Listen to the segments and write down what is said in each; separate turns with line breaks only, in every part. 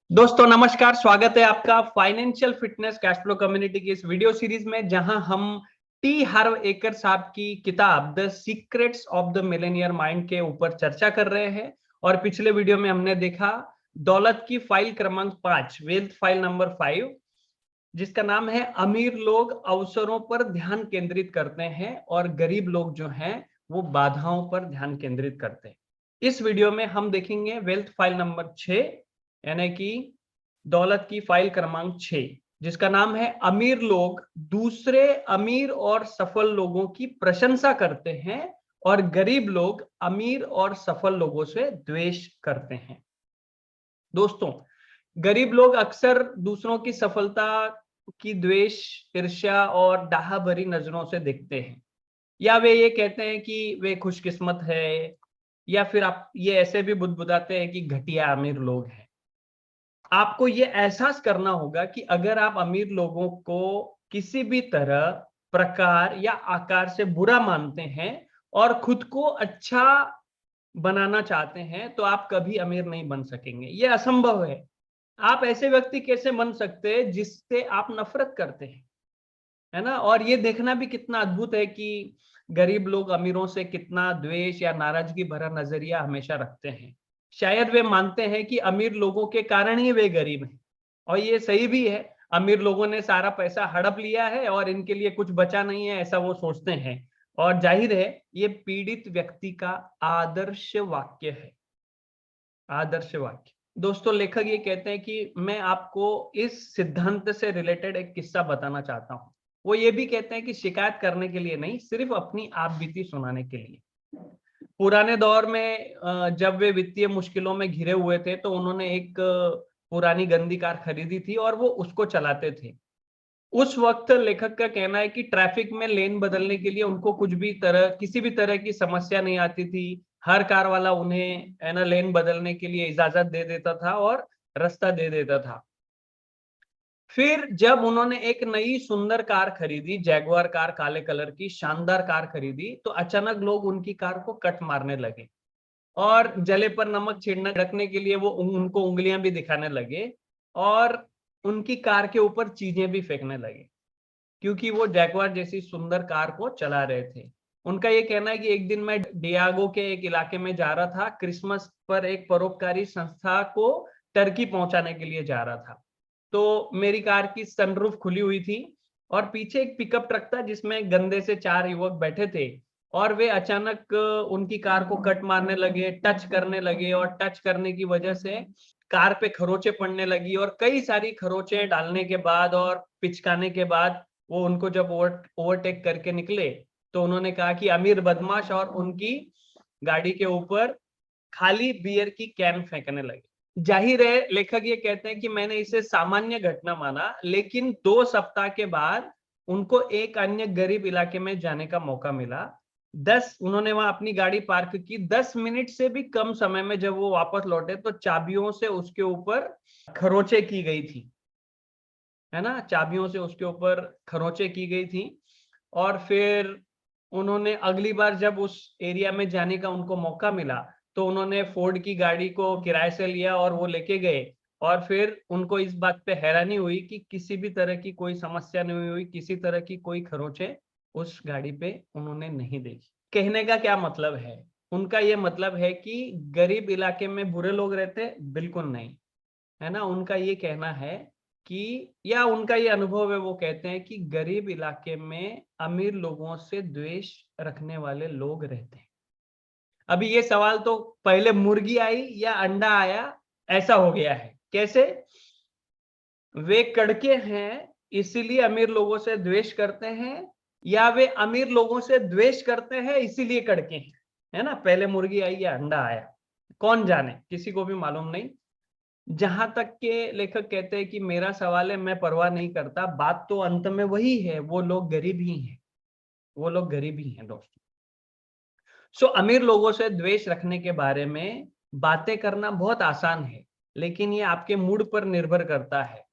दोस्तों नमस्कार, स्वागत है आपका financial fitness cash flow community की इस वीडियो सीरीज में, जहां हम टी हार्व एकर साहब की किताब the secrets of the Millionaire mind के ऊपर चर्चा कर रहे हैं। और पिछले वीडियो में हमने देखा दौलत की फाइल क्रमांक 5, वेल्थ फाइल नंबर 5, जिसका नाम है अमीर लोग अवसरों पर ध्यान केंद्रित करते हैं और गरीब लोग जो हैं वो बाधाओं पर ध्यान केंद्रित करते हैं। इस वीडियो में हम देखेंगे वेल्थ फाइल नंबर 6, यानी कि दौलत की फाइल क्रमांक 6, जिसका नाम है अमीर लोग दूसरे अमीर और सफल लोगों की प्रशंसा करते हैं और गरीब लोग अमीर और सफल लोगों से द्वेष करते हैं। दोस्तों, गरीब लोग अक्सर दूसरों की सफलता की द्वेष, ईर्ष्या और डाहा भरी नजरों से देखते हैं, या वे ये कहते हैं कि वे खुशकिस्मत है, या फिर आप ये ऐसे भी बुदबुदाते हैं कि घटिया अमीर लोग हैं। आपको ये एहसास करना होगा कि अगर आप अमीर लोगों को किसी भी तरह, प्रकार या आकार से बुरा मानते हैं और खुद को अच्छा बनाना चाहते हैं, तो आप कभी अमीर नहीं बन सकेंगे। ये असंभव है। आप ऐसे व्यक्ति कैसे बन सकते हैं जिससे आप नफरत करते हैं, है ना? और ये देखना भी कितना अद्भुत है कि गरीब लोग अमीरों से कितना द्वेष या नाराजगी भरा नजरिया हमेशा रखते हैं। शायद वे मानते हैं कि अमीर लोगों के कारण ही वे गरीब हैं, और ये सही भी है। अमीर लोगों ने सारा पैसा हड़प लिया है और इनके लिए कुछ बचा नहीं है, ऐसा वो सोचते हैं। और जाहिर है, ये पीड़ित व्यक्ति का आदर्श वाक्य है। आदर्श वाक्य। दोस्तों, लेखक ये कहते हैं कि मैं आपको इस सिद्धांत से रिलेटेड एक किस्सा बताना चाहता हूँ। वो ये भी कहते हैं कि शिकायत करने के लिए नहीं, सिर्फ अपनी आप बीती सुनाने के लिए। पुराने दौर में जब वे वित्तीय मुश्किलों में घिरे हुए थे, तो उन्होंने एक पुरानी गंदी कार खरीदी थी और वो उसको चलाते थे। उस वक्त लेखक का कहना है कि ट्रैफिक में लेन बदलने के लिए उनको किसी भी तरह की समस्या नहीं आती थी। हर कार वाला उन्हें है ना लेन बदलने के लिए इजाजत दे देता था और रास्ता दे देता था। फिर जब उन्होंने एक नई सुंदर कार खरीदी, जैगुआर कार, काले कलर की शानदार कार खरीदी, तो अचानक लोग उनकी कार को कट मारने लगे और जले पर नमक छिड़कने रखने के लिए वो उनको उंगलियां भी दिखाने लगे और उनकी कार के ऊपर चीजें भी फेंकने लगे, क्योंकि वो जैगवार जैसी सुंदर कार को चला रहे थे। उनका ये कहना है कि एक दिन मैं डियागो के एक इलाके में जा रहा था, क्रिसमस पर एक परोपकारी संस्था को टर्की पहुंचाने के लिए जा रहा था। तो मेरी कार की सनरूफ खुली हुई थी और पीछे एक पिकअप ट्रक था जिसमें गंदे से 4 युवक बैठे थे, और वे अचानक उनकी कार को कट मारने लगे, टच करने लगे, और टच करने की वजह से कार पे खरोंचे पड़ने लगी, और कई सारी खरोंचे डालने के बाद और पिचकाने के बाद वो उनको जब ओवरटेक करके निकले, तो उन्होंने कहा कि अमीर बदमाश, और उनकी गाड़ी के ऊपर खाली बियर की कैन फेंकने लगे। जाहिर है, लेखक ये कहते हैं कि मैंने इसे सामान्य घटना माना, लेकिन 2 सप्ताह के बाद उनको एक अन्य गरीब इलाके में जाने का मौका मिला। उन्होंने वहां अपनी गाड़ी पार्क की। 10 मिनट से भी कम समय में जब वो वापस लौटे, तो चाबियों से उसके ऊपर खरोंचे की गई थी, है ना? चाबियों से उसके ऊपर खरोंचे की गई थी। और फिर उन्होंने अगली बार जब उस एरिया में जाने का उनको मौका मिला, तो उन्होंने फोर्ड की गाड़ी को किराए से लिया और वो लेके गए। और फिर उनको इस बात पे हैरानी हुई कि किसी भी तरह की कोई समस्या नहीं हुई, किसी तरह की कोई खरोंचे उस गाड़ी पे उन्होंने नहीं देखी। कहने का क्या मतलब है? उनका ये मतलब है कि गरीब इलाके में बुरे लोग रहते? बिल्कुल नहीं, है ना? उनका ये कहना है कि, या उनका ये अनुभव है, वो कहते हैं कि गरीब इलाके में अमीर लोगों से द्वेष रखने वाले लोग रहते हैं। अभी ये सवाल तो, पहले मुर्गी आई या अंडा आया, ऐसा हो गया है। कैसे? वे कड़के हैं इसीलिए अमीर लोगों से द्वेष करते हैं, या वे अमीर लोगों से द्वेष करते हैं इसीलिए कड़के हैं? है ना? पहले मुर्गी आई या अंडा आया, कौन जाने, किसी को भी मालूम नहीं। जहां तक के लेखक कहते हैं कि मेरा सवाल है, मैं परवाह नहीं करता, बात तो अंत में वही है, वो लोग गरीब ही हैं, वो लोग गरीब ही हैं दोस्तों। अमीर लोगों से द्वेष रखने के बारे में बातें करना बहुत आसान है, लेकिन ये आपके मूड पर निर्भर करता है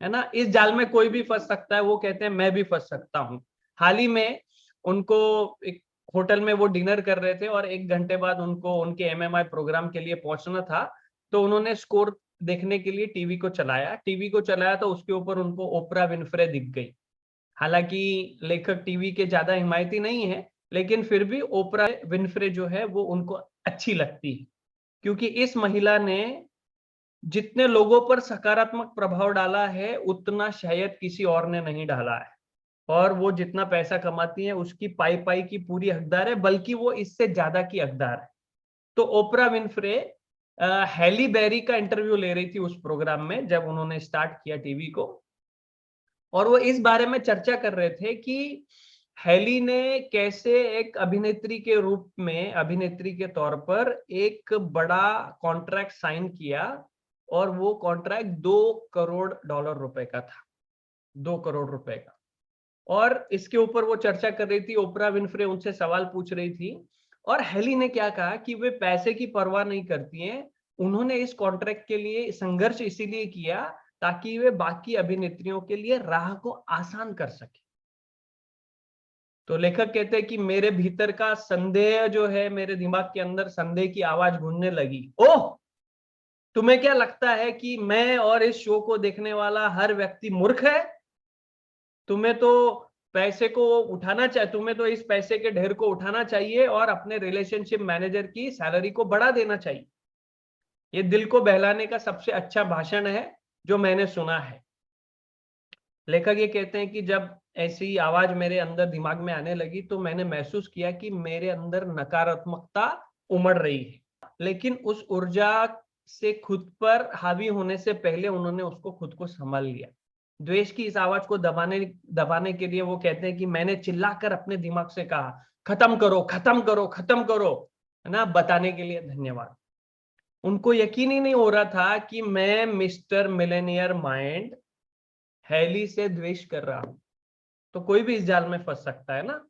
ना? इस जाल में कोई भी फंस सकता है। वो कहते हैं मैं भी फंस सकता हूँ। हाल ही में उनको एक होटल में वो डिनर कर रहे थे और 1 घंटे बाद उनको उनके एमएमआई प्रोग्राम के लिए पहुंचना था। तो उन्होंने स्कोर देखने के लिए टीवी को चलाया तो उसके ऊपर उनको ओपरा विनफ्रे दिख गई। हालांकि लेखक टीवी के ज्यादा हिमायती नहीं है, लेकिन फिर भी ओपरा विनफ्रे जो है वो उनको अच्छी लगती है, क्योंकि इस महिला ने जितने लोगों पर सकारात्मक प्रभाव डाला है उतना शायद किसी और ने नहीं डाला है। और वो जितना पैसा कमाती है उसकी पाई पाई की पूरी हकदार है, बल्कि वो इससे ज्यादा की हकदार है। तो ओपरा विनफ्रे हैली बेरी का इंटरव्यू ले रही थी उस प्रोग्राम में जब उन्होंने स्टार्ट किया टीवी को, और वो इस बारे में चर्चा कर रहे थे कि हैली ने कैसे एक अभिनेत्री के रूप में, अभिनेत्री के तौर पर एक बड़ा कॉन्ट्रैक्ट साइन किया, और वो कॉन्ट्रैक्ट $2 करोड़ रुपए का था, 2 करोड़ रुपए का। और इसके ऊपर वो चर्चा कर रही थी, ओपरा विनफ्रे उनसे सवाल पूछ रही थी, और हैली ने क्या कहा कि वे पैसे की परवाह नहीं करती हैं। उन्होंने इस कॉन्ट्रैक्ट के लिए संघर्ष इसीलिए किया ताकि वे बाकी अभिनेत्रियों के लिए राह को आसान कर सके। तो लेखक कहते हैं कि मेरे भीतर का संदेह जो है, मेरे दिमाग के अंदर संदेह की आवाज गूंजने लगी। ओह, तुम्हें क्या लगता है कि मैं और इस शो को देखने वाला हर व्यक्ति मूर्ख है? तुम्हें तो पैसे को उठाना चाहिए, तुम्हें तो इस पैसे के ढेर को उठाना चाहिए और अपने रिलेशनशिप मैनेजर की सैलरी को बढ़ा देना चाहिए। ये दिल को बहलाने का सबसे अच्छा भाषण है जो मैंने सुना है। लेखक ये कहते हैं कि जब ऐसी आवाज मेरे अंदर दिमाग में आने लगी तो मैंने महसूस किया कि मेरे अंदर नकारात्मकता उमड़ रही है, लेकिन उस ऊर्जा से खुद पर हावी होने से पहले उन्होंने उसको खुद को संभाल लिया। द्वेष की इस आवाज को दबाने के लिए वो कहते हैं कि मैंने चिल्लाकर अपने दिमाग से कहा, खत्म करो, खत्म करो, खत्म करो, है ना। बताने के लिए धन्यवाद। उनको यकीन ही नहीं हो रहा था कि मैं मिस्टर मिलेनियर माइंड हैली से द्वेष कर रहा हूं। तो कोई भी इस जाल में फंस सकता है ना।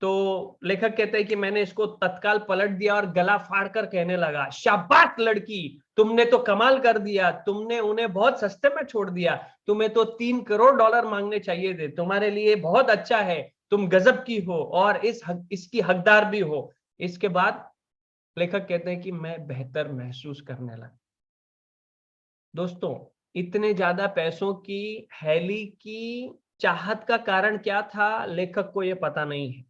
तो लेखक कहते हैं कि मैंने इसको तत्काल पलट दिया और गला फाड़कर कहने लगा, शाबाश लड़की, तुमने तो कमाल कर दिया, तुमने उन्हें बहुत सस्ते में छोड़ दिया, तुम्हें तो $3 करोड़ मांगने चाहिए थे, तुम्हारे लिए बहुत अच्छा है, तुम गजब की हो और इसकी हकदार भी हो। इसके बाद लेखक कहते हैं कि मैं बेहतर महसूस करने लगा। दोस्तों, इतने ज्यादा पैसों की हैली की चाहत का कारण क्या था, लेखक को यह पता नहीं है।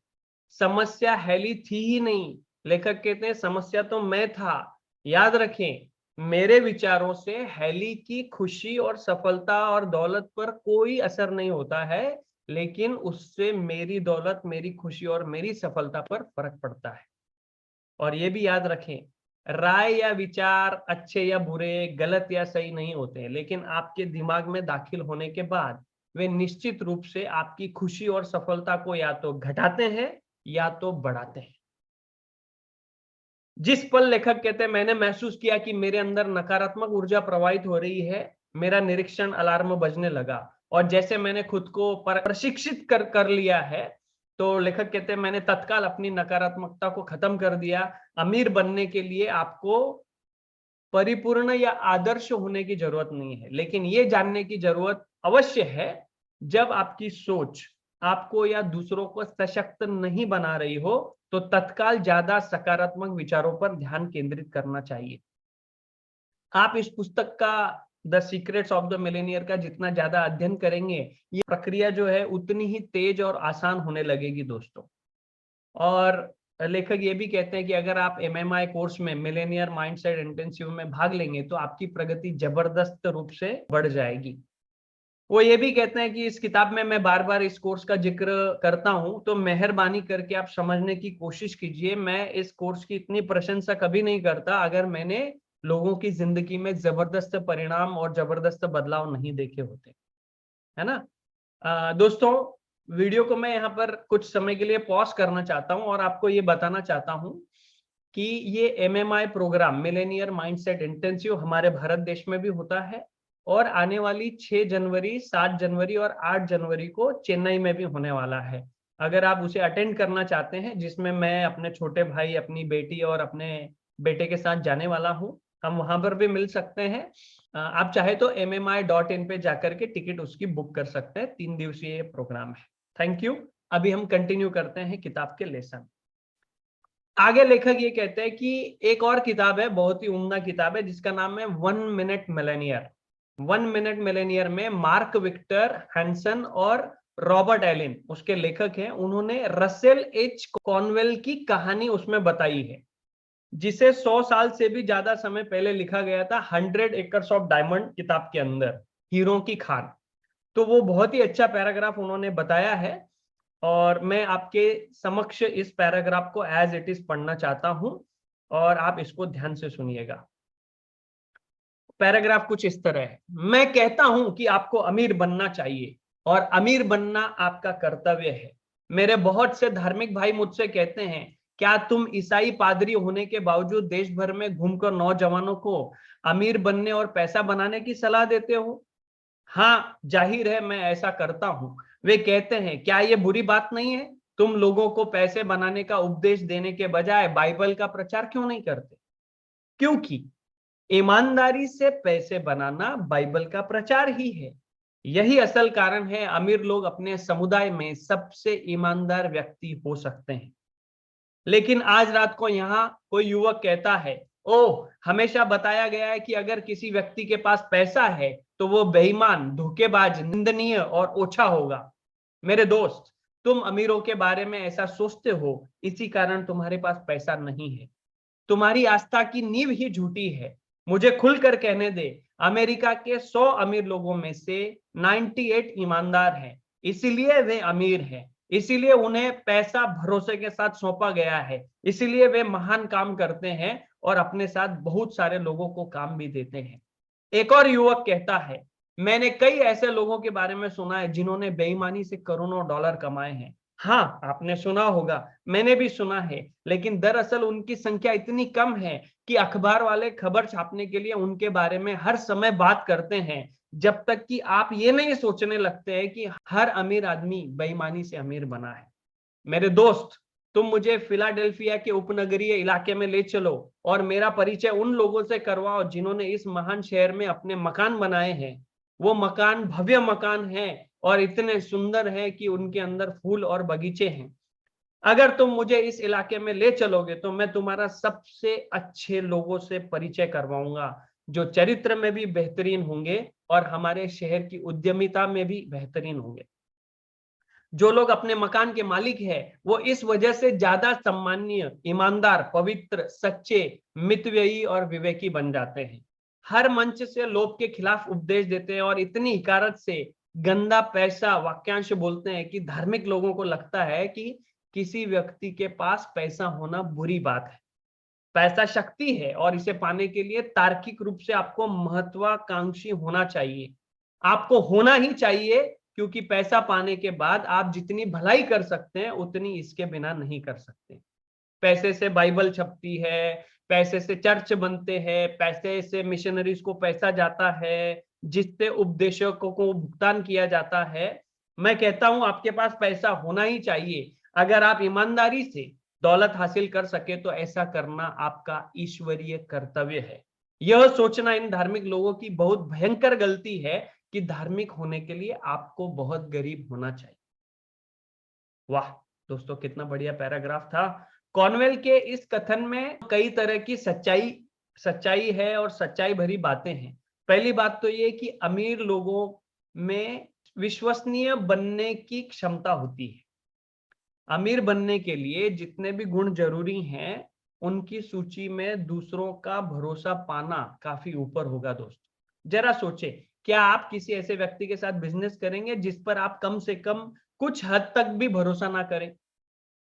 समस्या हैली थी ही नहीं, लेखक कहते हैं समस्या तो मैं था। याद रखें, मेरे विचारों से हैली की खुशी और सफलता और दौलत पर कोई असर नहीं होता है, लेकिन उससे मेरी दौलत, मेरी खुशी और मेरी सफलता पर फर्क पड़ता है। और ये भी याद रखें, राय या विचार अच्छे या बुरे, गलत या सही नहीं होते, लेकिन आपके दिमाग में दाखिल होने के बाद वे निश्चित रूप से आपकी खुशी और सफलता को या तो घटाते हैं या तो बढ़ाते हैं। जिस पल, लेखक कहते हैं, मैंने महसूस किया कि मेरे अंदर नकारात्मक ऊर्जा प्रवाहित हो रही है, मेरा निरीक्षण अलार्म बजने लगा, और जैसे मैंने खुद को प्रशिक्षित कर लिया है, तो लेखक कहते हैं मैंने तत्काल अपनी नकारात्मकता को खत्म कर दिया। अमीर बनने के लिए आपको परिपूर्ण या आदर्श होने की जरूरत नहीं है, लेकिन ये जानने की जरूरत अवश्य है, जब आपकी सोच आपको या दूसरों को सशक्त नहीं बना रही हो तो तत्काल ज्यादा सकारात्मक विचारों पर ध्यान केंद्रित करना चाहिए। आप इस पुस्तक का, the secrets of the Millionaire का जितना ज्यादा अध्ययन करेंगे, ये प्रक्रिया जो है उतनी ही तेज और आसान होने लगेगी दोस्तों। और लेखक ये भी कहते हैं कि अगर आप MMI कोर्स में, मिलेनियर माइंडसेट इंटेंसिव में भाग लेंगे तो आपकी प्रगति जबरदस्त रूप से बढ़ जाएगी। वो ये भी कहते हैं कि इस किताब में मैं बार बार इस कोर्स का जिक्र करता हूं, तो मेहरबानी करके आप समझने की कोशिश कीजिए। मैं इस कोर्स की इतनी प्रशंसा कभी नहीं करता अगर मैंने लोगों की जिंदगी में जबरदस्त परिणाम और जबरदस्त बदलाव नहीं देखे होते, है ना। दोस्तों, वीडियो को मैं यहाँ पर कुछ समय के लिए पॉज करना चाहता हूँ और आपको ये बताना चाहता हूँ कि ये MMI program, millionaire mindset intensive, हमारे भारत देश में भी होता है, और आने वाली 6 जनवरी, 7 जनवरी और 8 जनवरी को चेन्नई में भी होने वाला है। अगर आप उसे अटेंड करना चाहते हैं, जिसमें मैं अपने छोटे भाई, अपनी बेटी और अपने बेटे के साथ जाने वाला हूँ, हम वहां पर भी मिल सकते हैं। आप चाहे तो MMI.in पे जाकर के टिकट उसकी बुक कर सकते हैं। 3 दिवसीय प्रोग्राम है। Thank you. अभी हम कंटिन्यू करते हैं किताब के लेसन। आगे लेखक ये कहते हैं कि एक और किताब है, बहुत ही उम्दा किताब है, जिसका नाम है 1 मिनट मिलेनियर। 1 मिनट मिलेनियर में मार्क विक्टर हैंसन और रॉबर्ट एलिन उसके लेखक हैं। उन्होंने रसेल एच कॉनवेल की कहानी उसमें बताई है, जिसे 100 साल से भी ज्यादा समय पहले लिखा गया था 100 एकर्स ऑफ डायमंड किताब के अंदर, हीरो की खान। तो वो बहुत ही अच्छा पैराग्राफ उन्होंने बताया है, और मैं आपके समक्ष इस पैराग्राफ को एज इट इज पढ़ना चाहता हूं, और आप इसको ध्यान से सुनिएगा। पैराग्राफ कुछ इस तरह है। मैं कहता हूं कि आपको अमीर बनना चाहिए, और अमीर बनना आपका कर्तव्य है। मेरे बहुत से धार्मिक भाई मुझसे कहते हैं, क्या तुम ईसाई पादरी होने के बावजूद देश भर में घूमकर नौजवानों को अमीर बनने और पैसा बनाने की सलाह देते हो? हाँ, जाहिर है मैं ऐसा करता हूं। वे कहते हैं, क्या ये बुरी बात नहीं है? तुम लोगों को पैसे बनाने का उपदेश देने के बजाय बाइबल का प्रचार क्यों नहीं करते? क्योंकि ईमानदारी से पैसे बनाना बाइबल का प्रचार ही है। यही असल कारण है अमीर लोग अपने समुदाय में सबसे ईमानदार व्यक्ति हो सकते हैं। लेकिन आज रात को यहाँ कोई युवक कहता है, ओह, हमेशा बताया गया है कि अगर किसी व्यक्ति के पास पैसा है तो वो बेईमान, धोखेबाज, निंदनीय और ओछा होगा। मेरे दोस्त, तुम अमीरों के बारे में ऐसा सोचते हो, इसी कारण तुम्हारे पास पैसा नहीं है। तुम्हारी आस्था की नींव ही झूठी है। मुझे खुलकर कहने दे, अमेरिका के 100 अमीर लोगों में से 98 ईमानदार हैं, इसीलिए वे अमीर हैं। इसीलिए उन्हें पैसा भरोसे के साथ सौंपा गया है। इसीलिए वे महान काम करते हैं और अपने साथ बहुत सारे लोगों को काम भी देते हैं। एक और युवक कहता है, मैंने कई ऐसे लोगों के बारे में सुना है जिन्होंने बेईमानी से करोड़ों डॉलर कमाए हैं। हाँ, आपने सुना होगा, मैंने भी सुना है, लेकिन दरअसल उनकी संख्या इतनी कम है कि अखबार वाले खबर छापने के लिए उनके बारे में हर समय बात करते हैं, जब तक कि आप ये नहीं सोचने लगते हैं कि हर अमीर आदमी बेईमानी से अमीर बना है। मेरे दोस्त, तुम मुझे फिलाडेल्फिया के उपनगरीय इलाके में ले चलो और मेरा परिचय उन लोगों से करवाओ जिन्होंने इस महान शहर में अपने मकान बनाए हैं। वो मकान भव्य मकान हैं और इतने सुंदर हैं कि उनके अंदर फूल और बगीचे हैं। अगर तुम मुझे इस इलाके में ले चलोगे तो मैं तुम्हारा सबसे अच्छे लोगों से परिचय करवाऊंगा, जो चरित्र में भी बेहतरीन होंगे और हमारे शहर की उद्यमिता में भी बेहतरीन होंगे। जो लोग अपने मकान के मालिक हैं, वो इस वजह से ज्यादा सम्माननीय, ईमानदार, पवित्र, सच्चे, मितव्ययी और विवेकी बन जाते हैं। हर मंच से लोभ के खिलाफ उपदेश देते हैं और इतनी हिकारत से गंदा पैसा वाक्यांश बोलते हैं कि धार्मिक लोगों को लगता है कि किसी व्यक्ति के पास पैसा होना बुरी बात है। पैसा शक्ति है और इसे पाने के लिए तार्किक रूप से आपको महत्वाकांक्षी होना चाहिए। आपको होना ही चाहिए, क्योंकि पैसा पाने के बाद आप जितनी भलाई कर सकते हैं उतनी इसके बिना नहीं कर सकते। पैसे से बाइबल छपती है, पैसे से चर्च बनते हैं, पैसे से मिशनरीज को पैसा जाता है, जिससे उपदेशकों को भुगतान किया जाता है। मैं कहता हूं आपके पास पैसा होना ही चाहिए। अगर आप ईमानदारी से दौलत हासिल कर सके तो ऐसा करना आपका ईश्वरीय कर्तव्य है। यह सोचना इन धार्मिक लोगों की बहुत भयंकर गलती है कि धार्मिक होने के लिए आपको बहुत गरीब होना चाहिए। वाह दोस्तों, कितना बढ़िया पैराग्राफ था। कॉनवेल के इस कथन में कई तरह की सच्चाई है और सच्चाई भरी बातें हैं। पहली बात तो ये कि अमीर लोगों में विश्वसनीय बनने की क्षमता होती है। अमीर बनने के लिए जितने भी गुण जरूरी हैं, उनकी सूची में दूसरों का भरोसा पाना काफी ऊपर होगा। दोस्त, जरा सोचे, क्या आप किसी ऐसे व्यक्ति के साथ बिजनेस करेंगे जिस पर आप कम से कम कुछ हद तक भी भरोसा ना करें?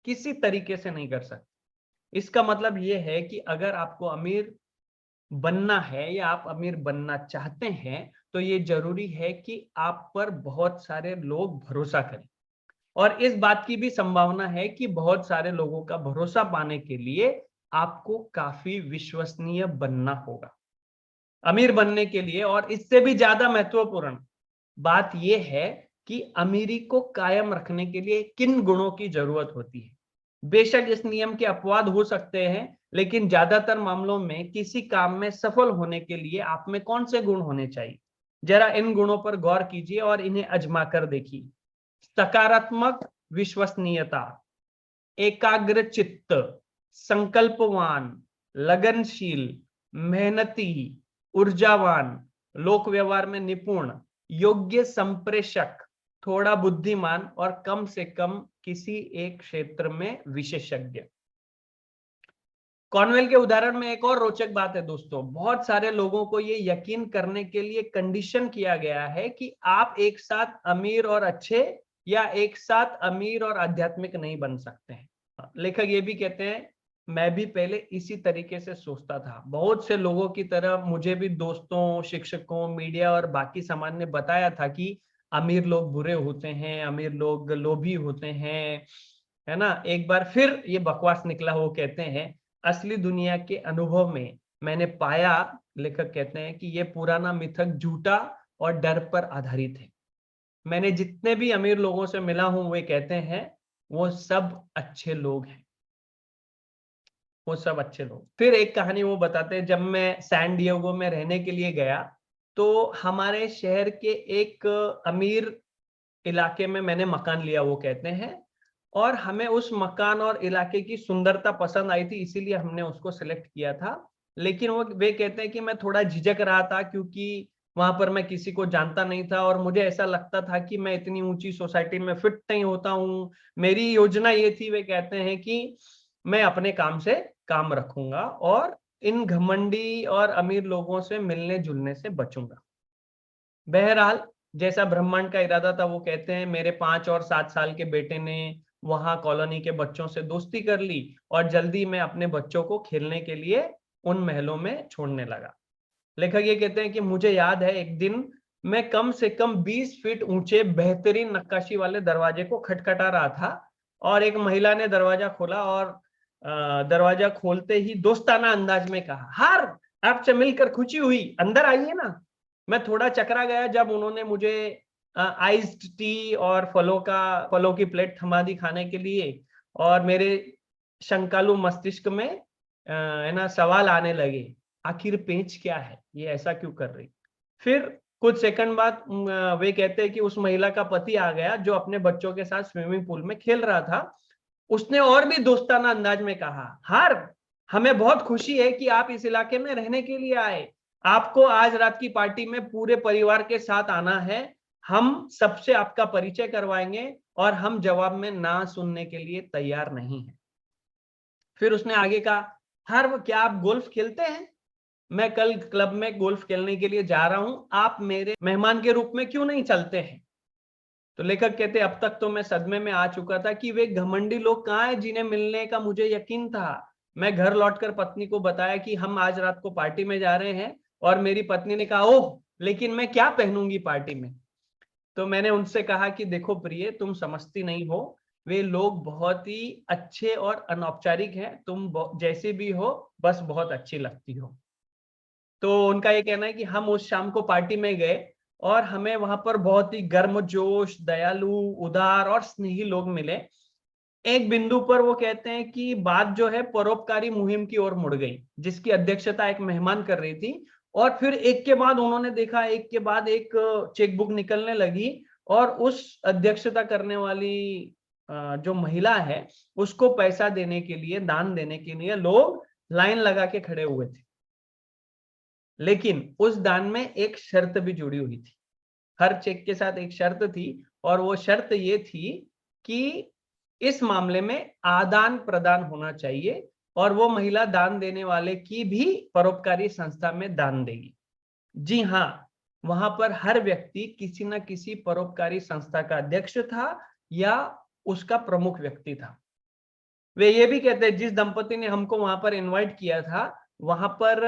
किसी तरीके से नहीं कर सकते। इसका मतलब यह है कि अगर आपको अमीर बनना है या आप अमीर बनना चाहते हैं, तो ये जरूरी है कि आप पर बहुत सारे लोग भरोसा करें, और इस बात की भी संभावना है कि बहुत सारे लोगों का भरोसा पाने के लिए आपको काफी विश्वसनीय बनना होगा अमीर बनने के लिए। और इससे भी ज्यादा महत्वपूर्ण बात यह है कि अमीरी को कायम रखने के लिए किन गुणों की जरूरत होती है। बेशक इस नियम के अपवाद हो सकते हैं, लेकिन ज्यादातर मामलों में किसी काम में सफल होने के लिए आप में कौन से गुण होने चाहिए? जरा इन गुणों पर गौर कीजिए और इन्हें आजमा कर देखिए। सकारात्मक विश्वसनीयता, एकाग्र चित्त, संकल्पवान, लगनशील, मेहनती, ऊर्जावान, लोक व्यवहार में निपुण, योग्य संप्रेषक, थोड़ा बुद्धिमान और कम से कम किसी एक क्षेत्र में विशेषज्ञ। कॉर्नवेल के उदाहरण में एक और रोचक बात है दोस्तों, बहुत सारे लोगों को ये यकीन करने के लिए कंडीशन किया गया है कि आप एक साथ अमीर और अच्छे या एक साथ अमीर और आध्यात्मिक नहीं बन सकते हैं। लेखक ये भी कहते हैं, मैं भी पहले इसी तरीके से सोचता था, बहुत से लोगों की तरह मुझे भी दोस्तों, शिक्षकों, मीडिया और बाकी समाज ने बताया था कि अमीर लोग बुरे होते हैं, अमीर लोग लोभी होते हैं, है ना। एक बार फिर ये बकवास निकला। वो कहते हैं, असली दुनिया के अनुभव में मैंने पाया, लेखक कहते हैं, कि ये पुराना मिथक झूठा और डर पर आधारित है। मैंने जितने भी अमीर लोगों से मिला हूं, वे कहते हैं वो सब अच्छे लोग हैं, वो सब अच्छे लोग। फिर एक कहानी वो बताते हैं, जब मैं सैन डिएगो में रहने के लिए गया तो हमारे शहर के एक अमीर इलाके में मैंने मकान लिया, वो कहते हैं, और हमें उस मकान और इलाके की सुंदरता पसंद आई थी, इसीलिए हमने उसको सिलेक्ट किया था। लेकिन वे कहते हैं कि मैं थोड़ा झिझक रहा था, क्योंकि वहां पर मैं किसी को जानता नहीं था और मुझे ऐसा लगता था कि मैं इतनी ऊंची सोसाइटी में फिट नहीं होता हूँ। मेरी योजना ये थी, वे कहते हैं, कि मैं अपने काम से काम रखूंगा और इन घमंडी और अमीर लोगों से मिलने जुलने से बचूंगा। बहरहाल जैसा ब्रह्मांड का इरादा था, वो कहते हैं, मेरे 5 और 7 साल के बेटे ने वहां कॉलोनी के बच्चों से दोस्ती कर ली और जल्दी मैं अपने बच्चों को खेलने के लिए उन महलों में छोड़ने लगा। लेखक ये कहते हैं कि मुझे याद है, एक दिन मैं कम से कम 20 फीट ऊंचे बेहतरीन नक्काशी वाले दरवाजे को खटखटा रहा था और एक महिला ने दरवाजा खोला और दरवाजा खोलते ही दोस्ताना अंदाज में कहा, हार, आपसे मिलकर खुशी हुई, अंदर आइए ना। मैं थोड़ा चकरा गया जब उन्होंने मुझे आइस्ड टी और फलों की प्लेट थमा दी खाने के लिए, और मेरे शंकालु मस्तिष्क में है ना सवाल आने लगे, आखिर पेंच क्या है, ये ऐसा क्यों कर रही। फिर कुछ सेकंड बाद वे कहते हैं कि उस महिला का पति आ गया जो अपने बच्चों के साथ स्विमिंग पूल में खेल रहा था। उसने और भी दोस्ताना अंदाज में कहा, हार, हमें बहुत खुशी है कि आप इस इलाके में रहने के लिए आए। आपको आज रात की पार्टी में पूरे परिवार के साथ आना है। हम सबसे आपका परिचय करवाएंगे और हम जवाब में ना सुनने के लिए तैयार नहीं हैं। फिर उसने आगे कहा, हर क्या आप गोल्फ खेलते हैं? मैं कल क्लब में गोल्फ खेलने के लिए जा रहा हूं, आप मेरे मेहमान के रूप में क्यों नहीं चलते हैं? तो लेखक कहते, अब तक तो मैं सदमे में आ चुका था कि वे घमंडी लोग कहाँ हैं जिन्हें मिलने का मुझे यकीन था। मैं घर लौटकर पत्नी को बताया कि हम आज रात को पार्टी में जा रहे हैं, और मेरी पत्नी ने कहा, ओह, लेकिन मैं क्या पहनूंगी पार्टी में? तो मैंने उनसे कहा कि देखो प्रिय, तुम समझती नहीं हो, वे लोग बहुत ही अच्छे और अनौपचारिक हैं, तुम जैसी भी हो, बस बहुत अच्छी लगती हो। तो उनका ये कहना है कि हम उस शाम को पार्टी में गए और हमें वहां पर बहुत ही गर्मजोश, दयालु, उदार और स्नेही लोग मिले। एक बिंदु पर वो कहते हैं कि बात जो है परोपकारी मुहिम की ओर मुड़ गई, जिसकी अध्यक्षता एक मेहमान कर रही थी, और फिर एक के बाद उन्होंने देखा, एक के बाद एक चेकबुक निकलने लगी, और उस अध्यक्षता करने वाली जो महिला है, उसको पैसा देने के लिए, दान देने के लिए लोग लाइन लगा के खड़े हुए थे। लेकिन उस दान में एक शर्त भी जुड़ी हुई थी। हर चेक के साथ एक शर्त थी, और वो शर्त ये थी कि इस मामले में आदान प्रदान होना चाहिए, और वो महिला दान देने वाले की भी परोपकारी संस्था में दान देगी। जी हाँ, वहां पर हर व्यक्ति किसी न किसी परोपकारी संस्था का अध्यक्ष था या उसका प्रमुख व्यक्ति था। वे ये भी कहते हैं, जिस दंपति ने हमको वहां पर इनवाइट किया था, वहां पर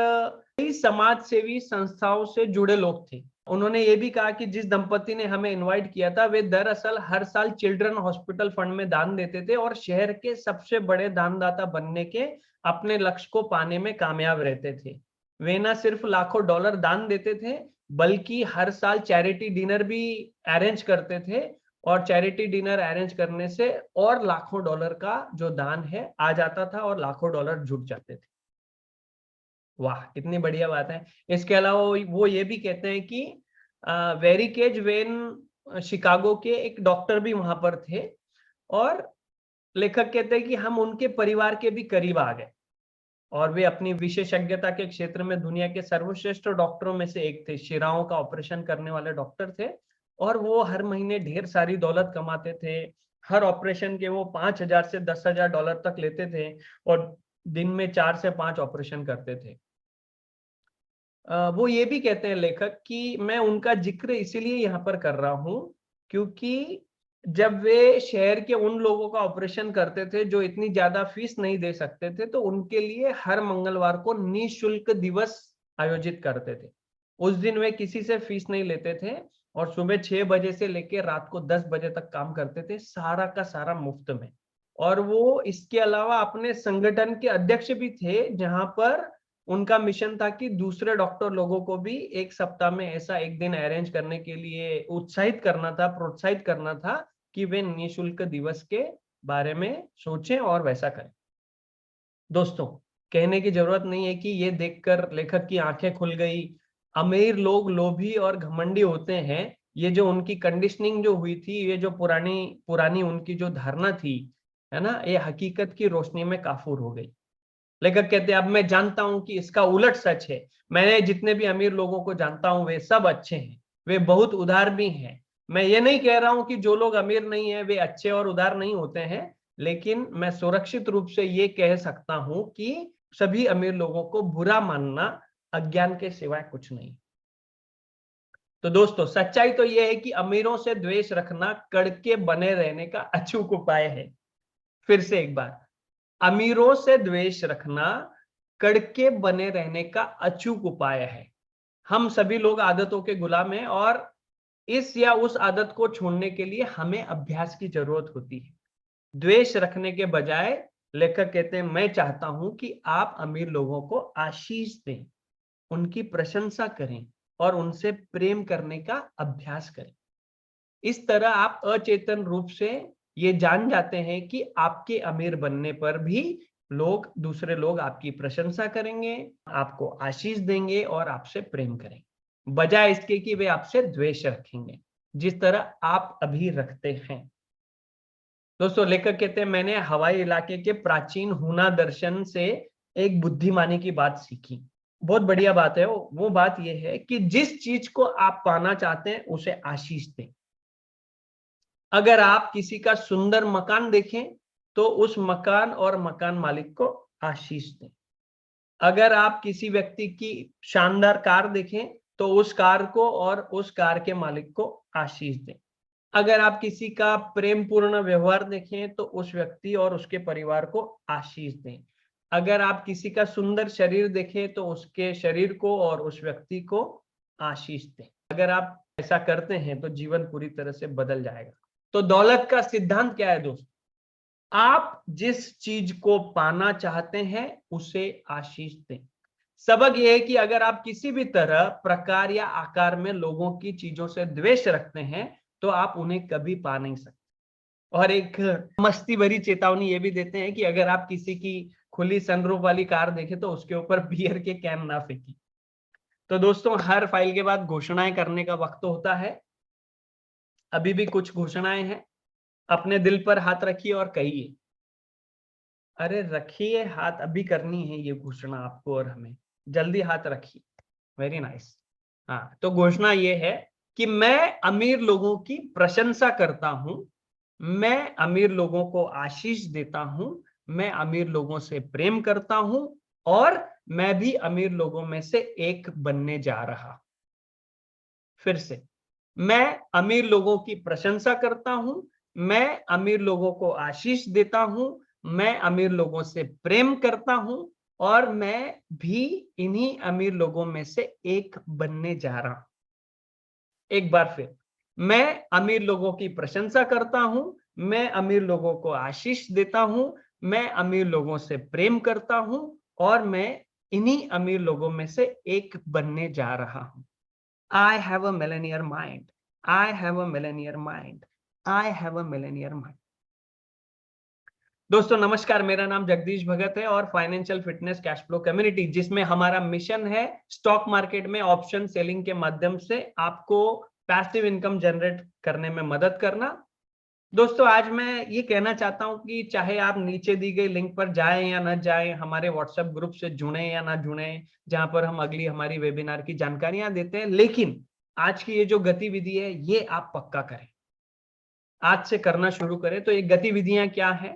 कई समाज सेवी संस्थाओं से जुड़े लोग थे। उन्होंने ये भी कहा कि जिस दंपति ने हमें इनवाइट किया था, वे दरअसल हर साल चिल्ड्रन हॉस्पिटल फंड में दान देते थे और शहर के सबसे बड़े दानदाता बनने के अपने लक्ष्य को पाने में कामयाब रहते थे। वे न सिर्फ लाखों डॉलर दान देते थे, बल्कि हर साल चैरिटी डिनर भी अरेंज करते थे, और चैरिटी डिनर अरेंज करने से और लाखों डॉलर का जो दान है आ जाता था, और लाखों डॉलर जुट जाते थे। वाह, कितनी बढ़िया बात है। इसके अलावा वो ये भी कहते हैं कि वेरिकेज वेन शिकागो के एक डॉक्टर भी वहां पर थे, और लेखक कहते हैं कि हम उनके परिवार के भी करीब आ गए और वे अपनी विशेषज्ञता के क्षेत्र में दुनिया के सर्वश्रेष्ठ डॉक्टरों में से एक थे। शिराओं का ऑपरेशन करने वाले डॉक्टर थे और वो हर महीने ढेर सारी दौलत कमाते थे। हर ऑपरेशन के वो 5,000 से 10,000 डॉलर तक लेते थे और दिन में 4 से 5 ऑपरेशन करते थे। वो ये भी कहते हैं लेखक कि मैं उनका जिक्र इसीलिए यहाँ पर कर रहा हूँ क्योंकि जब वे शहर के उन लोगों का ऑपरेशन करते थे जो इतनी ज्यादा फीस नहीं दे सकते थे, तो उनके लिए हर मंगलवार को निःशुल्क दिवस आयोजित करते थे। उस दिन वे किसी से फीस नहीं लेते थे और सुबह 6 बजे से लेकर रात को 10 बजे तक काम करते थे, सारा का सारा मुफ्त में। और वो इसके अलावा अपने संगठन के अध्यक्ष भी थे, जहां पर उनका मिशन था कि दूसरे डॉक्टर लोगों को भी एक सप्ताह में ऐसा एक दिन अरेंज करने के लिए उत्साहित करना था, प्रोत्साहित करना था कि वे निःशुल्क दिवस के बारे में सोचें और वैसा करें। दोस्तों, कहने की जरूरत नहीं है कि ये देखकर लेखक की आंखें खुल गई। अमीर लोग लोभी और घमंडी होते हैं। ये जो उनकी कंडीशनिंग जो हुई थी, ये जो पुरानी पुरानी उनकी जो धारणा थी, है ना, ये हकीकत की रोशनी में काफूर हो गई। लेखक कहते हैं अब मैं जानता हूं कि इसका उलट सच है। मैंने जितने भी अमीर लोगों को जानता हूं वे सब अच्छे हैं, वे बहुत उदार भी हैं। मैं ये नहीं कह रहा हूं कि जो लोग अमीर नहीं है वे अच्छे और उदार नहीं होते हैं, लेकिन मैं सुरक्षित रूप से ये कह सकता हूं कि सभी अमीर लोगों को बुरा मानना अज्ञान के सिवाय कुछ नहीं। तो दोस्तों, सच्चाई तो यह है कि अमीरों से द्वेष रखना कड़के बने रहने का अचूक उपाय है। फिर से एक बार, अमीरों से द्वेष रखना कड़के बने रहने का अचूक उपाय है। हम सभी लोग आदतों के गुलाम हैं और इस या उस आदत को छोड़ने के लिए हमें अभ्यास की जरूरत होती है। द्वेष रखने के बजाय लेखक कहते हैं मैं चाहता हूं कि आप अमीर लोगों को आशीष दें, उनकी प्रशंसा करें और उनसे प्रेम करने का अभ्यास करें। इस तरह आप अचेतन रूप से ये जान जाते हैं कि आपके अमीर बनने पर भी दूसरे लोग आपकी प्रशंसा करेंगे, आपको आशीष देंगे और आपसे प्रेम करेंगे, बजाय इसके कि वे आपसे द्वेष रखेंगे, जिस तरह आप अभी रखते हैं। दोस्तों, लेखक कहते हैं मैंने हवाई इलाके के प्राचीन हुना दर्शन से एक बुद्धिमानी की बात सीखी। बहुत बढ़िया बात है। वो बात यह है कि जिस चीज को आप पाना चाहते हैं उसे आशीष दें। अगर आप किसी का सुंदर मकान देखें तो उस मकान और मकान मालिक को आशीष दें। अगर आप किसी व्यक्ति की शानदार कार देखें तो उस कार को और उस कार के मालिक को आशीष दें। अगर आप किसी का प्रेम पूर्ण व्यवहार देखें तो उस व्यक्ति और उसके परिवार को आशीष दें। अगर आप किसी का सुंदर शरीर देखें तो उसके शरीर को और उस व्यक्ति को आशीष दें। अगर आप ऐसा करते हैं तो जीवन पूरी तरह से बदल जाएगा। तो दौलत का सिद्धांत क्या है दोस्तों? आप जिस चीज को पाना चाहते हैं उसे आशीष दें। सबक यह है कि अगर आप किसी भी तरह, प्रकार या आकार में लोगों की चीजों से द्वेष रखते हैं तो आप उन्हें कभी पा नहीं सकते। और एक मस्ती भरी चेतावनी ये भी देते हैं कि अगर आप किसी की खुली सनरूफ वाली कार देखें तो उसके ऊपर बियर के कैन ना फेंकें। तो दोस्तों, हर फाइल के बाद घोषणाएं करने का वक्त होता है। अभी भी कुछ घोषणाएं हैं। अपने दिल पर हाथ रखिए और कहिए। अरे रखिए हाथ, अभी करनी है ये घोषणा आपको और हमें। जल्दी हाथ रखिए। Very nice. हाँ, तो घोषणा ये है कि मैं अमीर लोगों की प्रशंसा करता हूं, मैं अमीर लोगों को आशीष देता हूं, मैं अमीर लोगों से प्रेम करता हूं और मैं भी अमीर लोगों में से एक बनने जा रहा। फिर से, मैं अमीर लोगों की प्रशंसा करता हूं, मैं अमीर लोगों को आशीष देता हूं, मैं अमीर लोगों से प्रेम करता हूं और मैं भी इन्हीं अमीर लोगों में से एक बनने जा रहा हूं। एक बार फिर, मैं अमीर लोगों की प्रशंसा करता हूं, मैं अमीर लोगों को आशीष देता हूं, मैं अमीर लोगों से प्रेम करता हूं और मैं इन्हीं अमीर लोगों में से एक बनने जा रहा हूं। I have a millionaire mind. I have a millionaire mind. I have a millionaire mind. दोस्तों नमस्कार, मेरा नाम जगदीश भगत है और financial fitness cash flow community, जिसमें हमारा मिशन है स्टॉक मार्केट में ऑप्शन सेलिंग के माध्यम से आपको पैसिव इनकम जनरेट करने में मदद करना। दोस्तों आज मैं ये कहना चाहता हूं कि चाहे आप नीचे दी गई लिंक पर जाएं या ना जाएं, हमारे व्हाट्सएप ग्रुप से जुड़े या ना जुड़े, जहां पर हम अगली हमारी वेबिनार की जानकारियां देते हैं, लेकिन आज की ये जो गतिविधि है ये आप पक्का करें, आज से करना शुरू करें। तो ये गतिविधियां क्या है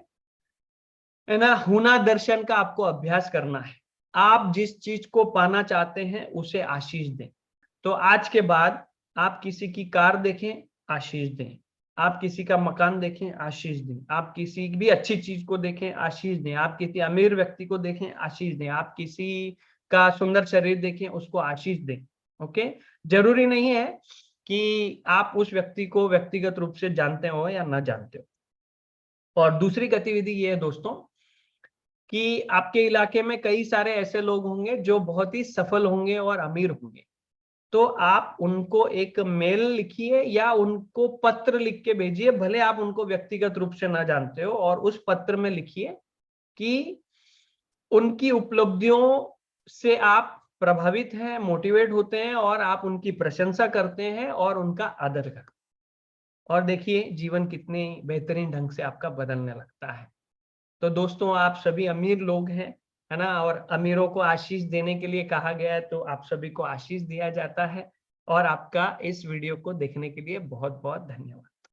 ना, हुना दर्शन का आपको अभ्यास करना है। आप जिस चीज को पाना चाहते हैं उसे आशीष दें। तो आज के बाद आप किसी की कार देखें, आशीष दें। आप किसी का मकान देखें, आशीष दें। आप किसी भी अच्छी चीज को देखें, आशीष दें। आप किसी अमीर व्यक्ति को देखें, आशीष दें। आप किसी का सुंदर शरीर देखें, उसको आशीष दें। ओके, जरूरी नहीं है कि आप उस व्यक्ति को व्यक्तिगत रूप से जानते हो या ना जानते हो। और दूसरी गतिविधि ये है दोस्तों कि आपके इलाके में कई सारे ऐसे लोग होंगे जो बहुत ही सफल होंगे और अमीर होंगे। तो आप उनको एक मेल लिखिए या उनको पत्र लिख के भेजिए, भले आप उनको व्यक्तिगत रूप से ना जानते हो, और उस पत्र में लिखिए कि उनकी उपलब्धियों से आप प्रभावित हैं, मोटिवेट होते हैं, और आप उनकी प्रशंसा करते हैं और उनका आदर करते हैं। और देखिए जीवन कितने बेहतरीन ढंग से आपका बदलने लगता है। तो दोस्तों आप सभी अमीर लोग हैं, है ना, और अमीरों को आशीष देने के लिए कहा गया है, तो आप सभी को आशीष दिया जाता है। और आपका इस वीडियो को देखने के लिए बहुत बहुत धन्यवाद।